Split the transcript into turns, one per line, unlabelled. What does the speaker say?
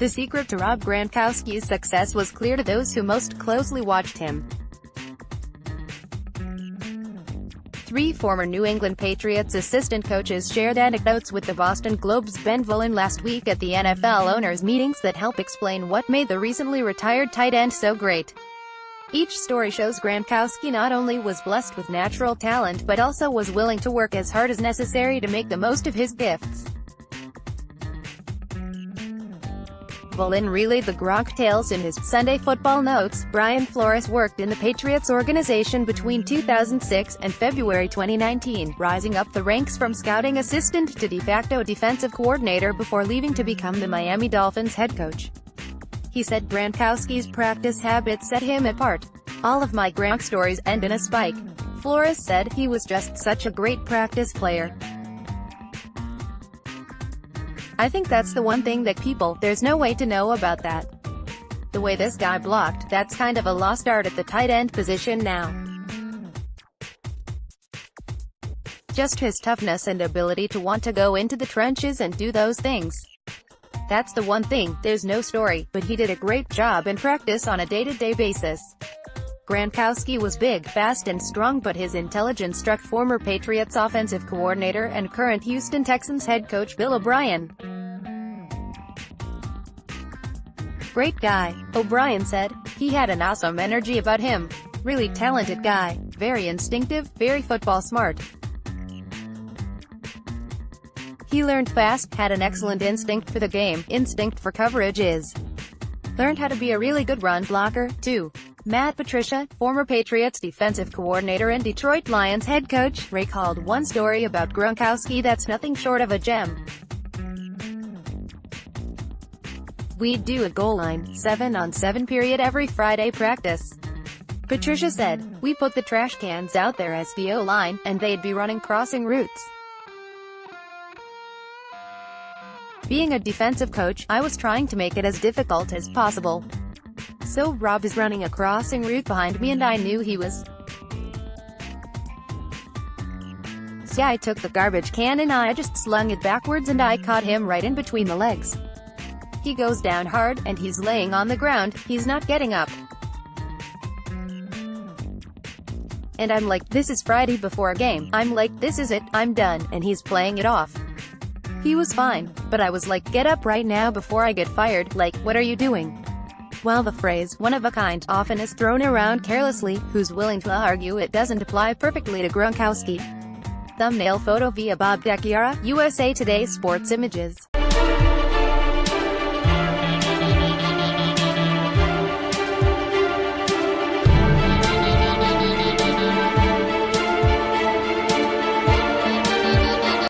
The secret to Rob Gronkowski's success was clear to those who most closely watched him. Three former New England Patriots assistant coaches shared anecdotes with the Boston Globe's Ben Volin last week at the NFL owners' meetings that help explain what made the recently retired tight end so great. Each story shows Gronkowski not only was blessed with natural talent but also was willing to work as hard as necessary to make the most of his gifts. Volin relayed the Gronk tales in his Sunday Football notes. Brian Flores worked in the Patriots organization between 2006 and February 2019, rising up the ranks from scouting assistant to de facto defensive coordinator before leaving to become the Miami Dolphins head coach. He said Gronkowski's practice habits set him apart. "All of my Gronk stories end in a spike." Flores said, "He was just such a great practice player. I think that's the one thing that there's no way to know about that. The way this guy blocked, that's kind of a lost art at the tight end position now. Just his toughness and ability to want to go into the trenches and do those things. That's the one thing, there's no story, but he did a great job in practice on a day-to-day basis." Gronkowski was big, fast and strong, but his intelligence struck former Patriots offensive coordinator and current Houston Texans head coach Bill O'Brien. "Great guy," O'Brien said. "He had an awesome energy about him. Really talented guy. Very instinctive, very football smart. He learned fast, had an excellent instinct for the game. Instinct for coverage is. Learned how to be a really good run blocker, too." Matt Patricia, former Patriots defensive coordinator and Detroit Lions head coach, recalled one story about Gronkowski that's nothing short of a gem. "We'd do a goal line, 7-on-7 period every Friday practice," Patricia said. "We put the trash cans out there as the O-line, and they'd be running crossing routes. Being a defensive coach, I was trying to make it as difficult as possible. So Rob is running a crossing route behind me and I knew he was. So I took the garbage can and I just slung it backwards and I caught him right in between the legs. He goes down hard, and he's laying on the ground, he's not getting up. And I'm like, this is Friday before a game. I'm like, this is it, I'm done, and he's playing it off. He was fine, but I was like, get up right now before I get fired, like, what are you doing?" While the phrase, "one of a kind," often is thrown around carelessly, who's willing to argue it doesn't apply perfectly to Gronkowski? Thumbnail photo via Bob Dacchiara, USA Today Sports Images.